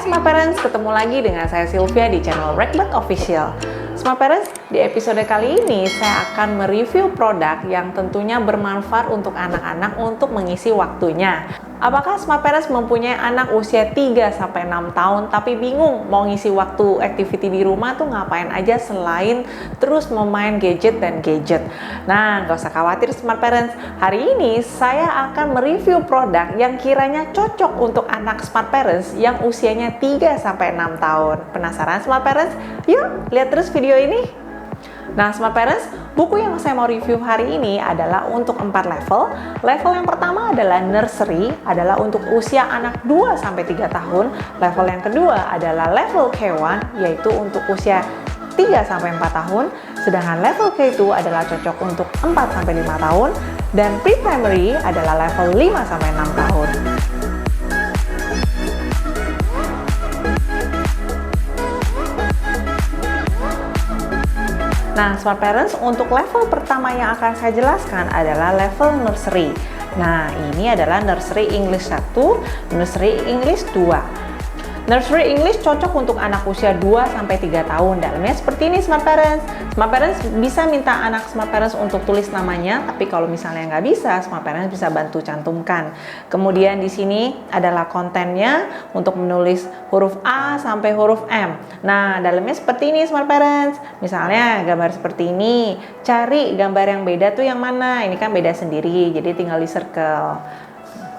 Smart Parents, ketemu lagi dengan saya Sylvia di channel Recbet Official. Smart Parents, di episode kali ini saya akan mereview produk yang tentunya bermanfaat untuk anak-anak untuk mengisi waktunya. Apakah Smart Parents mempunyai anak usia 3-6 tahun tapi bingung mau ngisi waktu activity di rumah tuh ngapain aja selain terus memain gadget dan gadget? Nah, nggak usah khawatir Smart Parents. Hari ini saya akan mereview produk yang kiranya cocok untuk anak Smart Parents yang usianya 3-6 tahun. Penasaran Smart Parents? Yuk, lihat terus video ini. Nah, Smart Parents, buku yang saya mau review hari ini adalah untuk 4 level. Level yang pertama adalah nursery, adalah untuk usia anak 2-3 tahun. Level yang kedua adalah level K1, yaitu untuk usia 3-4 tahun. Sedangkan level K2 adalah cocok untuk 4-5 tahun. Dan pre-primary adalah level 5-6 tahun. Nah, Smart Parents, untuk level pertama yang akan saya jelaskan adalah level nursery. Nah, ini adalah nursery English 1, nursery English 2. Nursery English cocok untuk anak usia 2-3 tahun. Dalamnya seperti ini Smart Parents. Smart Parents bisa minta anak Smart Parents untuk tulis namanya, tapi kalau misalnya nggak bisa, Smart Parents bisa bantu cantumkan. Kemudian di sini adalah kontennya untuk menulis huruf A sampai huruf M. Nah, dalamnya seperti ini Smart Parents. Misalnya gambar seperti ini, cari gambar yang beda tuh yang mana? Ini kan beda sendiri, jadi tinggal di circle.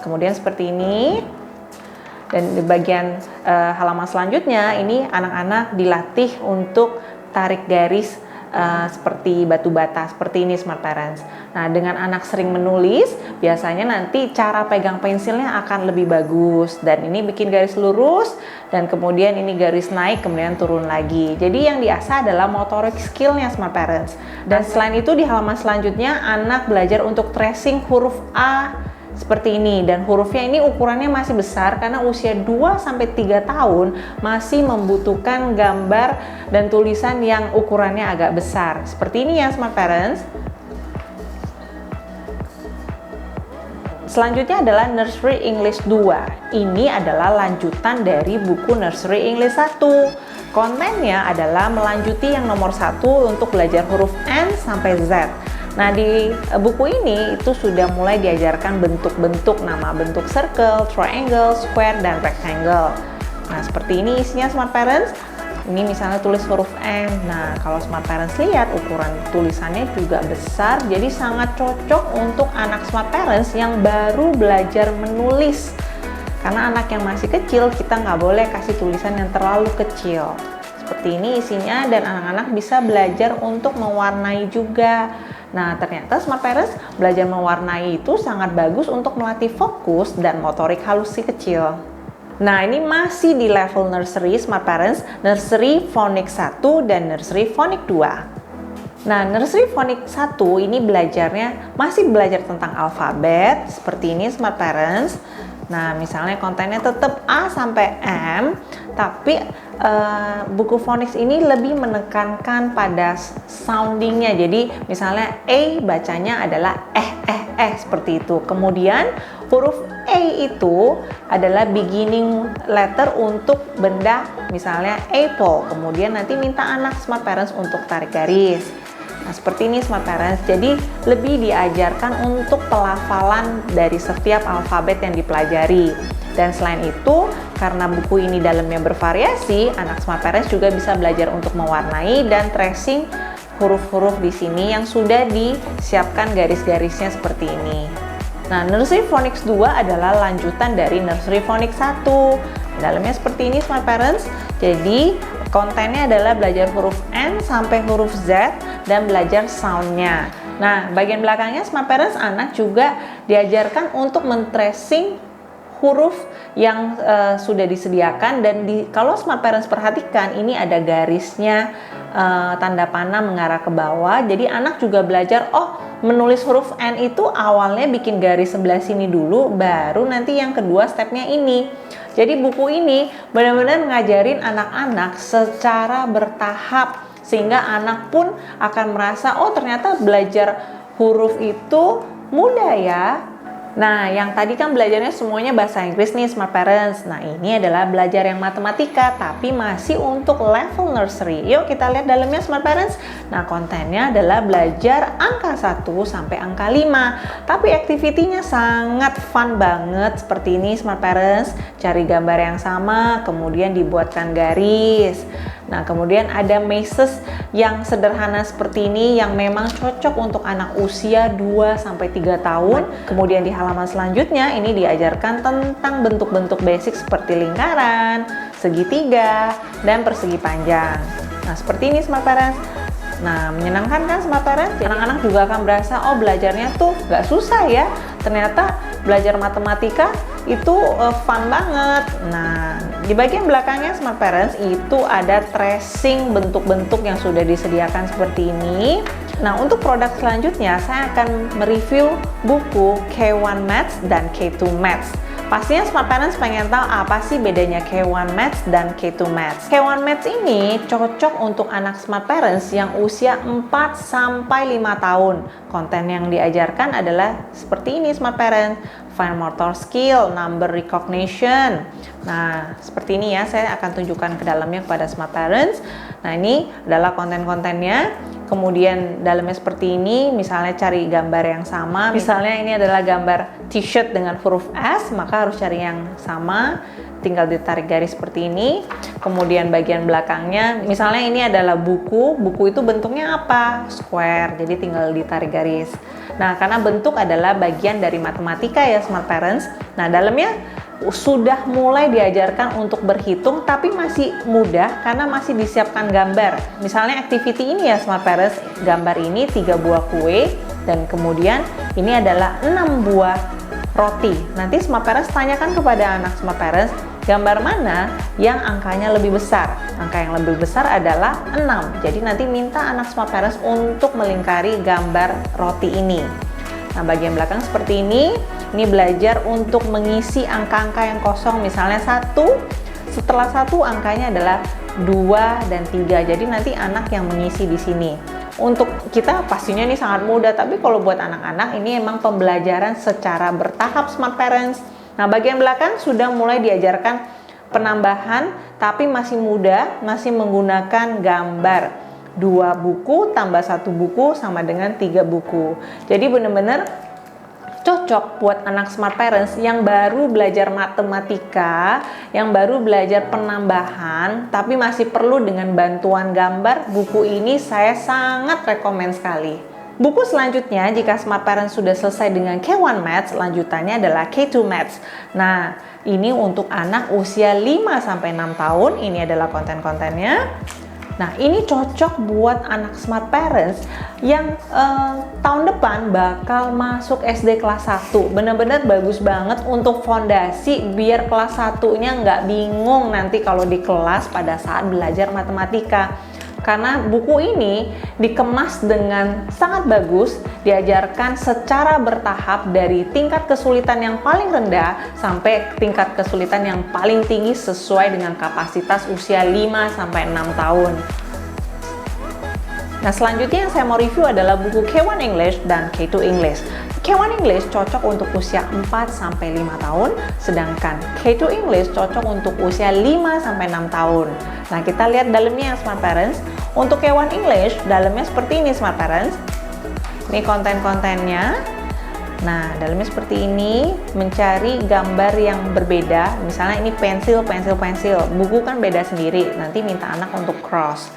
Kemudian seperti ini. Dan di bagian halaman selanjutnya ini anak-anak dilatih untuk tarik garis seperti batu bata, seperti ini Smart Parents. Nah, dengan anak sering menulis, biasanya nanti cara pegang pensilnya akan lebih bagus. Dan ini bikin garis lurus, dan kemudian ini garis naik, kemudian turun lagi. Jadi yang diasah adalah motorik skillnya Smart Parents. Dan selain itu di halaman selanjutnya, anak belajar untuk tracing huruf A, seperti ini, dan hurufnya ini ukurannya masih besar karena usia 2-3 tahun masih membutuhkan gambar dan tulisan yang ukurannya agak besar. Seperti ini ya Smart Parents. Selanjutnya adalah Nursery English 2. Ini adalah lanjutan dari buku Nursery English 1. Kontennya adalah melanjuti yang nomor 1 untuk belajar huruf N sampai Z. Nah, di buku ini itu sudah mulai diajarkan bentuk-bentuk, nama bentuk circle, triangle, square, dan rectangle. Nah, seperti ini isinya Smart Parents. Ini misalnya tulis huruf M. Nah, kalau Smart Parents lihat ukuran tulisannya juga besar, jadi sangat cocok untuk anak Smart Parents yang baru belajar menulis. Karena anak yang masih kecil, kita nggak boleh kasih tulisan yang terlalu kecil. Seperti ini isinya, dan anak-anak bisa belajar untuk mewarnai juga. Nah, ternyata Smart Parents belajar mewarnai itu sangat bagus untuk melatih fokus dan motorik halus si kecil. Nah, ini masih di level nursery Smart Parents, nursery phonics 1 dan nursery phonics 2. Nah, nursery phonics 1 ini belajarnya masih belajar tentang alfabet, seperti ini Smart Parents. Nah, misalnya kontennya tetap A sampai M, tapi buku phonics ini lebih menekankan pada soundingnya. Jadi misalnya A bacanya adalah seperti itu. Kemudian huruf A itu adalah beginning letter untuk benda, misalnya apple. Kemudian nanti minta anak Smart Parents untuk tarik garis. Nah, seperti ini Smart Parents. Jadi lebih diajarkan untuk pelafalan dari setiap alfabet yang dipelajari. Dan selain itu, karena buku ini dalamnya bervariasi, anak Smart Parents juga bisa belajar untuk mewarnai dan tracing huruf-huruf di sini yang sudah disiapkan garis-garisnya seperti ini. Nah, Nursery Phonics 2 adalah lanjutan dari Nursery Phonics 1. Dalamnya seperti ini Smart Parents. Jadi, kontennya adalah belajar huruf N sampai huruf Z dan belajar soundnya. Nah, bagian belakangnya Smart Parents, anak juga diajarkan untuk men-tracing huruf yang sudah disediakan, dan kalau Smart Parents perhatikan ini ada garisnya, tanda panah mengarah ke bawah. Jadi anak juga belajar, menulis huruf N itu awalnya bikin garis sebelah sini dulu, baru nanti yang kedua stepnya ini. Jadi buku ini benar-benar ngajarin anak-anak secara bertahap, sehingga anak pun akan merasa, ternyata belajar huruf itu mudah ya. Nah, yang tadi kan belajarnya semuanya bahasa Inggris nih, Smart Parents. Nah, ini adalah belajar yang matematika, tapi masih untuk level nursery. Yuk kita lihat dalamnya, Smart Parents. Nah, kontennya adalah belajar angka 1 sampai angka 5. Tapi activity-nya sangat fun banget seperti ini, Smart Parents. Cari gambar yang sama, kemudian dibuatkan garis. Nah, kemudian ada mazes yang sederhana seperti ini yang memang cocok untuk anak usia 2-3 tahun. Kemudian di halaman selanjutnya ini diajarkan tentang bentuk-bentuk basic seperti lingkaran, segitiga, dan persegi panjang. Nah, seperti ini Smart Parents. Nah, menyenangkan kan Smart Parents? Anak-anak juga akan berasa, oh belajarnya tuh gak susah ya. Ternyata belajar matematika itu fun banget. Nah, di bagian belakangnya Smart Parents itu ada tracing bentuk-bentuk yang sudah disediakan seperti ini. Nah, untuk produk selanjutnya saya akan mereview buku K1 Maths dan K2 Maths. Pastinya Smart Parents pengen tahu apa sih bedanya K1 Maths dan K2 Maths. K1 Maths ini cocok untuk anak Smart Parents yang usia 4-5 tahun. Konten yang diajarkan adalah seperti ini Smart Parents. Fine motor skill, number recognition. Nah, seperti ini ya, saya akan tunjukkan ke dalamnya kepada Smart Parents. Nah, ini adalah konten-kontennya. Kemudian dalamnya seperti ini, misalnya cari gambar yang sama. Misalnya ini adalah gambar t-shirt dengan huruf S, maka harus cari yang sama. Tinggal ditarik garis seperti ini. Kemudian bagian belakangnya, misalnya ini adalah buku. Buku itu bentuknya apa? Square, jadi tinggal ditarik garis. Nah, karena bentuk adalah bagian dari matematika ya Smart Parents. Nah, dalamnya sudah mulai diajarkan untuk berhitung, tapi masih mudah karena masih disiapkan gambar. Misalnya activity ini ya Smart Parents, gambar ini 3 buah kue, dan kemudian ini adalah 6 buah roti. Nanti Smart Parents tanyakan kepada anak Smart Parents, gambar mana yang angkanya lebih besar. Angka yang lebih besar adalah 6. Jadi nanti minta anak Smart Parents untuk melingkari gambar roti ini. Nah, bagian belakang seperti ini. Ini belajar untuk mengisi angka-angka yang kosong. Misalnya 1, setelah 1 angkanya adalah 2 dan 3. Jadi nanti anak yang mengisi di sini. Untuk kita pastinya ini sangat mudah, tapi kalau buat anak-anak ini emang pembelajaran secara bertahap Smart Parents. Nah, bagian belakang sudah mulai diajarkan penambahan, tapi masih mudah, masih menggunakan gambar. 2 buku tambah 1 buku sama dengan 3 buku. Jadi benar-benar cocok buat anak Smart Parents yang baru belajar matematika, yang baru belajar penambahan, tapi masih perlu dengan bantuan gambar. Buku ini saya sangat rekomen sekali. Buku selanjutnya, jika Smart Parents sudah selesai dengan K1 Maths, lanjutannya adalah K2 Maths. Nah, ini untuk anak usia 5-6 tahun, ini adalah konten-kontennya. Nah, ini cocok buat anak Smart Parents yang tahun depan bakal masuk SD kelas 1. Bener-bener bagus banget untuk fondasi biar kelas 1-nya nggak bingung nanti kalau di kelas pada saat belajar matematika. Karena buku ini dikemas dengan sangat bagus, diajarkan secara bertahap dari tingkat kesulitan yang paling rendah sampai tingkat kesulitan yang paling tinggi sesuai dengan kapasitas usia 5-6 tahun. Nah, selanjutnya yang saya mau review adalah buku K1 English dan K2 English. K1 English cocok untuk usia 4-5 tahun, sedangkan K2 English cocok untuk usia 5-6 tahun. Nah, kita lihat dalamnya Smart Parents. Untuk K1 English, dalamnya seperti ini Smart Parents. Ini konten-kontennya. Nah, dalamnya seperti ini, mencari gambar yang berbeda. Misalnya ini pensil. Buku kan beda sendiri, nanti minta anak untuk cross.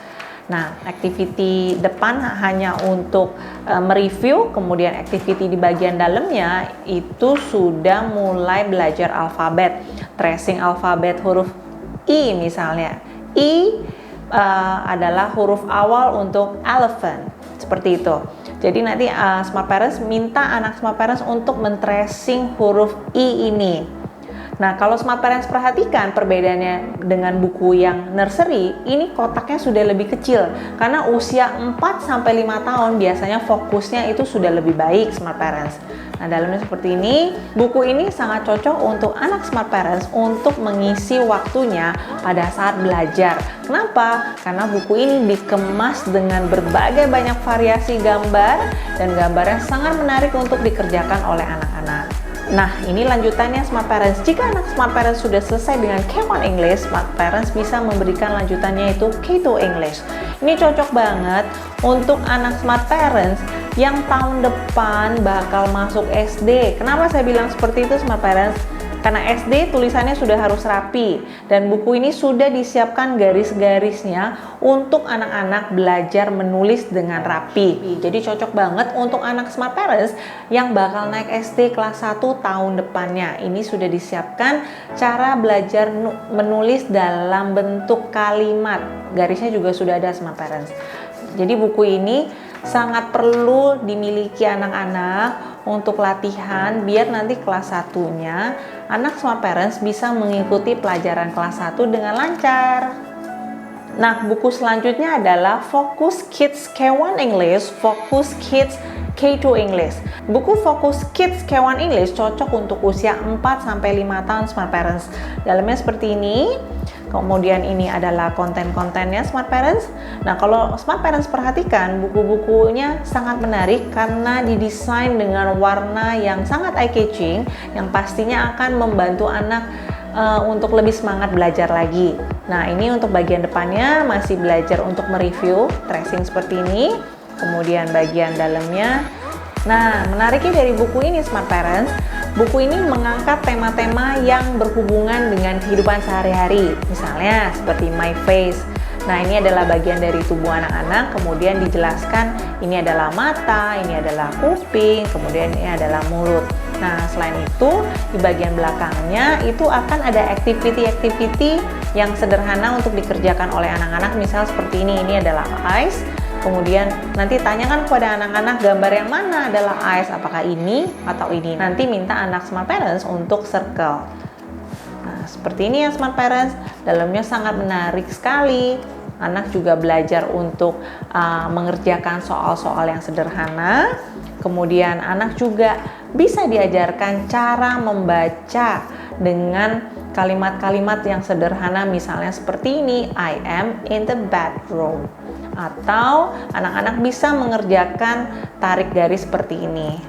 Nah, activity depan hanya untuk mereview, kemudian activity di bagian dalamnya itu sudah mulai belajar alfabet. Tracing alfabet huruf I misalnya. I adalah huruf awal untuk elephant, seperti itu. Jadi nanti Smart Parents minta anak Smart Parents untuk men-tracing huruf I ini. Nah, kalau Smart Parents perhatikan perbedaannya dengan buku yang nursery, ini kotaknya sudah lebih kecil. Karena usia 4-5 tahun biasanya fokusnya itu sudah lebih baik Smart Parents. Nah, dalamnya seperti ini. Buku ini sangat cocok untuk anak Smart Parents untuk mengisi waktunya pada saat belajar. Kenapa? Karena buku ini dikemas dengan berbagai banyak variasi gambar dan gambarnya sangat menarik untuk dikerjakan oleh anak-anak. Nah, ini lanjutannya Smart Parents. Jika anak Smart Parents sudah selesai dengan K1 English, Smart Parents bisa memberikan lanjutannya itu K2 English. Ini cocok banget untuk anak Smart Parents yang tahun depan bakal masuk SD. Kenapa saya bilang seperti itu Smart Parents? Karena SD tulisannya sudah harus rapi dan buku ini sudah disiapkan garis-garisnya untuk anak-anak belajar menulis dengan rapi. Jadi cocok banget untuk anak Smart Parents yang bakal naik SD kelas 1 tahun depannya. Ini sudah disiapkan cara belajar menulis dalam bentuk kalimat. Garisnya juga sudah ada Smart Parents. Jadi buku ini sangat perlu dimiliki anak-anak untuk latihan biar nanti kelas 1-nya anak Smart Parents bisa mengikuti pelajaran kelas 1 dengan lancar. Nah, buku selanjutnya adalah Focus Kids K1 English, Focus Kids K2 English. Buku Focus Kids K1 English cocok untuk usia 4-5 tahun Smart Parents. Dalamnya seperti ini. Kemudian ini adalah konten-kontennya Smart Parents. Nah, kalau Smart Parents perhatikan, buku-bukunya sangat menarik karena didesain dengan warna yang sangat eye-catching, yang pastinya akan membantu anak untuk lebih semangat belajar lagi. Nah, ini untuk bagian depannya masih belajar untuk mereview, tracing seperti ini. Kemudian bagian dalamnya. Nah, menariknya dari buku ini Smart Parents, buku ini mengangkat tema-tema yang berhubungan dengan kehidupan sehari-hari. Misalnya seperti My Face. Nah, ini adalah bagian dari tubuh anak-anak, kemudian dijelaskan ini adalah mata, ini adalah kuping, kemudian ini adalah mulut. Nah, selain itu, di bagian belakangnya itu akan ada activity-activity yang sederhana untuk dikerjakan oleh anak-anak. Misal seperti ini adalah eyes. Kemudian nanti tanyakan kepada anak-anak gambar yang mana adalah eyes, apakah ini atau ini. Nanti minta anak Smart Parents untuk circle. Nah, seperti ini ya Smart Parents. Dalamnya sangat menarik sekali. Anak juga belajar untuk mengerjakan soal-soal yang sederhana. Kemudian anak juga bisa diajarkan cara membaca dengan kalimat-kalimat yang sederhana, misalnya seperti ini, I am in the bathroom. Atau anak-anak bisa mengerjakan tarik garis seperti ini.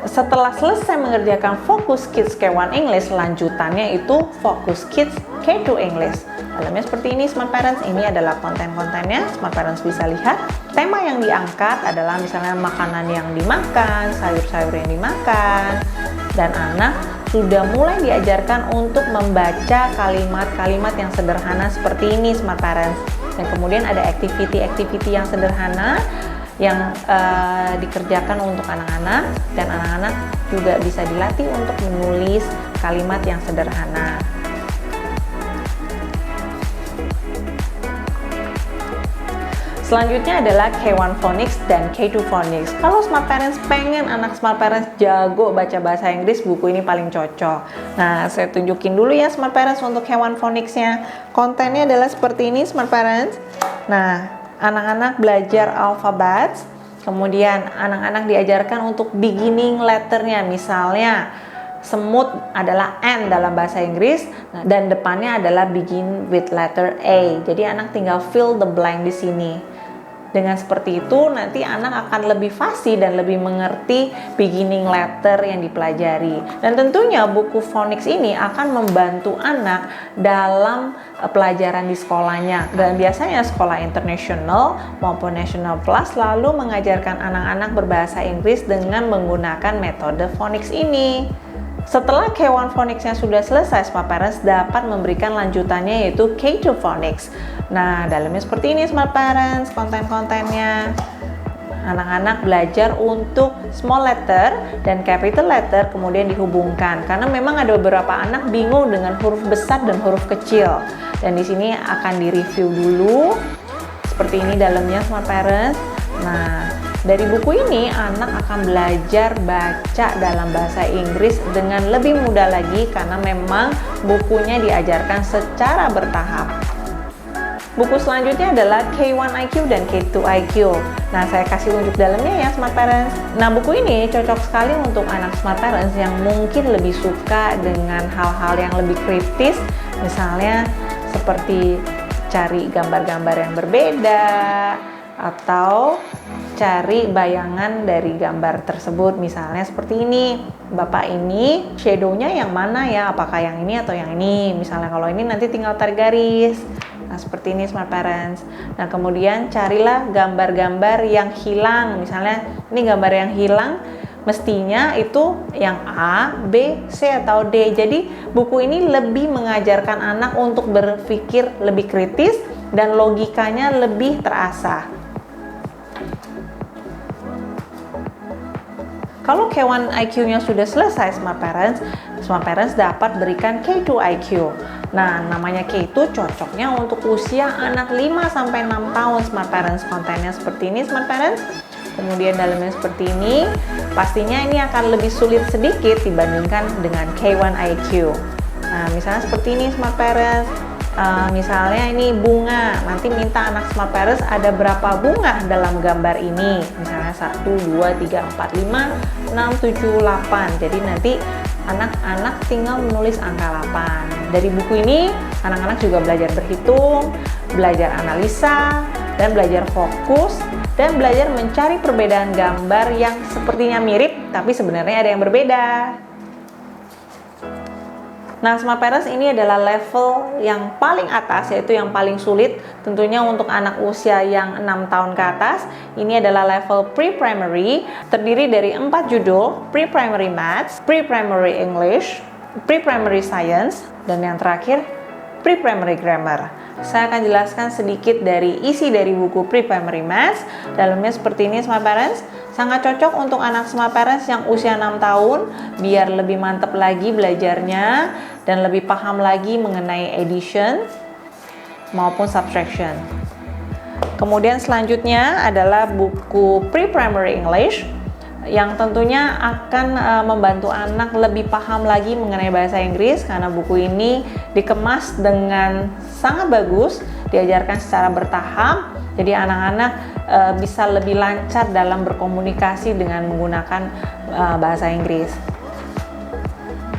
Setelah selesai mengerjakan Focus Kids K1 English, lanjutannya itu Focus Kids K2 English. Dalamnya seperti ini Smart Parents. Ini adalah konten-kontennya. Smart Parents bisa lihat. Tema yang diangkat adalah misalnya makanan yang dimakan, sayur-sayur yang dimakan, dan anak sudah mulai diajarkan untuk membaca kalimat-kalimat yang sederhana seperti ini Smart Parents. Dan kemudian ada activity-activity yang sederhana yang dikerjakan untuk anak-anak, dan anak-anak juga bisa dilatih untuk menulis kalimat yang sederhana. Selanjutnya adalah K1 Phonics dan K2 Phonics. Kalau Smart Parents pengen anak Smart Parents jago baca bahasa Inggris, buku ini paling cocok. Nah, saya tunjukin dulu ya Smart Parents untuk K1 Phonics-nya. Kontennya adalah seperti ini Smart Parents. Nah, anak-anak belajar alfabet, kemudian anak-anak diajarkan untuk beginning letternya. Misalnya, semut adalah N dalam bahasa Inggris, dan depannya adalah begin with letter A. Jadi anak tinggal fill the blank di sini. Dengan seperti itu, nanti anak akan lebih fasih dan lebih mengerti beginning letter yang dipelajari. Dan tentunya buku phonics ini akan membantu anak dalam pelajaran di sekolahnya. Dan biasanya sekolah internasional maupun national plus lalu mengajarkan anak-anak berbahasa Inggris dengan menggunakan metode phonics ini. Setelah K1 Phonics-nya sudah selesai, Smart Parents dapat memberikan lanjutannya yaitu K2 Phonics. Nah, dalamnya seperti ini Smart Parents, konten-kontennya. Anak-anak belajar untuk small letter dan capital letter kemudian dihubungkan. Karena memang ada beberapa anak bingung dengan huruf besar dan huruf kecil. Dan di sini akan direview dulu. Seperti ini dalamnya Smart Parents. Nah, dari buku ini, anak akan belajar baca dalam bahasa Inggris dengan lebih mudah lagi karena memang bukunya diajarkan secara bertahap. Buku selanjutnya adalah K1 IQ dan K2 IQ. Nah, saya kasih unjuk dalamnya ya Smart Parents. Nah, buku ini cocok sekali untuk anak Smart Parents yang mungkin lebih suka dengan hal-hal yang lebih kritis, misalnya seperti cari gambar-gambar yang berbeda, atau cari bayangan dari gambar tersebut. Misalnya seperti ini, Bapak ini shadow-nya yang mana ya, apakah yang ini atau yang ini. Misalnya kalau ini nanti tinggal tarik garis. Nah seperti ini Smart Parents. Nah kemudian carilah gambar-gambar yang hilang. Misalnya ini gambar yang hilang, mestinya itu yang A, B, C, atau D. Jadi buku ini lebih mengajarkan anak untuk berpikir lebih kritis dan logikanya lebih terasah. Kalau K1 IQ-nya sudah selesai Smart Parents dapat berikan K2 IQ. Nah, namanya K2 cocoknya untuk usia anak 5-6 tahun Smart Parents. Kontennya seperti ini Smart Parents. Kemudian dalamnya seperti ini. Pastinya ini akan lebih sulit sedikit dibandingkan dengan K1 IQ. Nah, misalnya seperti ini Smart Parents. Misalnya ini bunga, nanti minta anak Smart Parents ada berapa bunga dalam gambar ini, misalnya 1, 2, 3, 4, 5, 6, 7, 8. Jadi nanti anak-anak tinggal menulis angka 8. Dari buku ini anak-anak juga belajar berhitung, belajar analisa, dan belajar fokus, dan belajar mencari perbedaan gambar yang sepertinya mirip tapi sebenarnya ada yang berbeda. Nah, Smart Parents ini adalah level yang paling atas, yaitu yang paling sulit. Tentunya untuk anak usia yang 6 tahun ke atas, ini adalah level pre-primary, terdiri dari 4 judul: pre-primary maths, pre-primary English, pre-primary science, dan yang terakhir, pre-primary grammar. Saya akan jelaskan sedikit dari isi dari buku pre-primary maths. Dalamnya seperti ini Smart Parents. Sangat cocok untuk anak Smart Parents yang usia 6 tahun, biar lebih mantap lagi belajarnya dan lebih paham lagi mengenai addition maupun subtraction. Kemudian selanjutnya adalah buku Pre-Primary English yang tentunya akan membantu anak lebih paham lagi mengenai bahasa Inggris, karena buku ini dikemas dengan sangat bagus, diajarkan secara bertahap, jadi anak-anak bisa lebih lancar dalam berkomunikasi dengan menggunakan bahasa Inggris.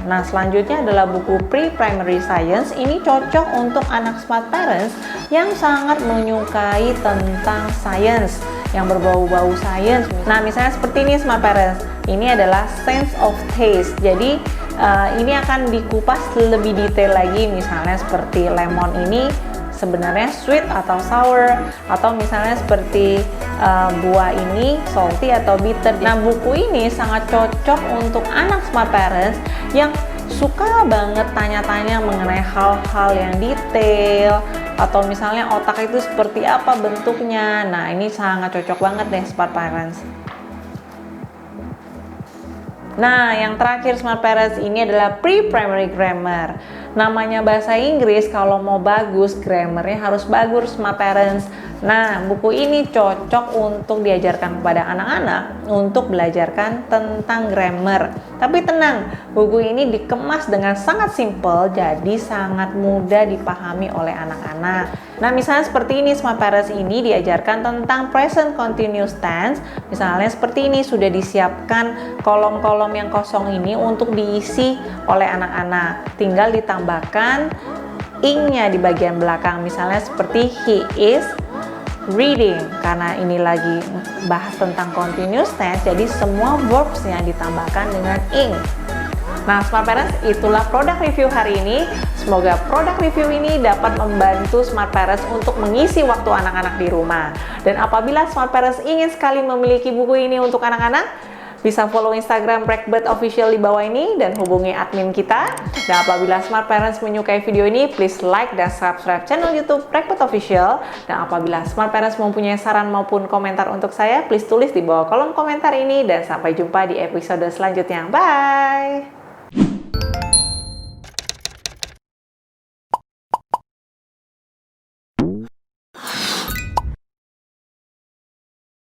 Nah, selanjutnya adalah buku Pre-Primary Science. Ini cocok untuk anak Smart Parents yang sangat menyukai tentang sains, yang berbau-bau sains. Nah, misalnya seperti ini Smart Parents. Ini adalah Sense of Taste. Jadi, ini akan dikupas lebih detail lagi. Misalnya seperti lemon ini sebenarnya sweet atau sour, atau misalnya seperti buah ini salty atau bitter. Nah, buku ini sangat cocok untuk anak Smart Parents yang suka banget tanya-tanya mengenai hal-hal yang detail, atau misalnya otak itu seperti apa bentuknya. Nah, ini sangat cocok banget deh Smart Parents. Nah, yang terakhir Smart Parents ini adalah Pre-Primary Grammar. Namanya bahasa Inggris, kalau mau bagus, grammarnya harus bagus Smart Parents. Nah, buku ini cocok untuk diajarkan kepada anak-anak untuk belajarkan tentang grammar. Tapi tenang, buku ini dikemas dengan sangat simple, jadi sangat mudah dipahami oleh anak-anak. Nah, misalnya seperti ini Smart Parents ini diajarkan tentang present continuous tense. Misalnya seperti ini, sudah disiapkan kolom-kolom yang kosong ini untuk diisi oleh anak-anak. Tinggal ditambahkan ing-nya di bagian belakang. Misalnya seperti he is reading, karena ini lagi bahas tentang continuous tense, jadi semua verbs-nya ditambahkan dengan ing. Nah, Smart Parents, itulah produk review hari ini. Semoga produk review ini dapat membantu Smart Parents untuk mengisi waktu anak-anak di rumah. Dan apabila Smart Parents ingin sekali memiliki buku ini untuk anak-anak, bisa follow Instagram Breakbird Official di bawah ini dan hubungi admin kita. Dan apabila Smart Parents menyukai video ini, please like dan subscribe channel YouTube Breakbird Official. Dan apabila Smart Parents mempunyai saran maupun komentar untuk saya, please tulis di bawah kolom komentar ini. Dan sampai jumpa di episode selanjutnya. Bye!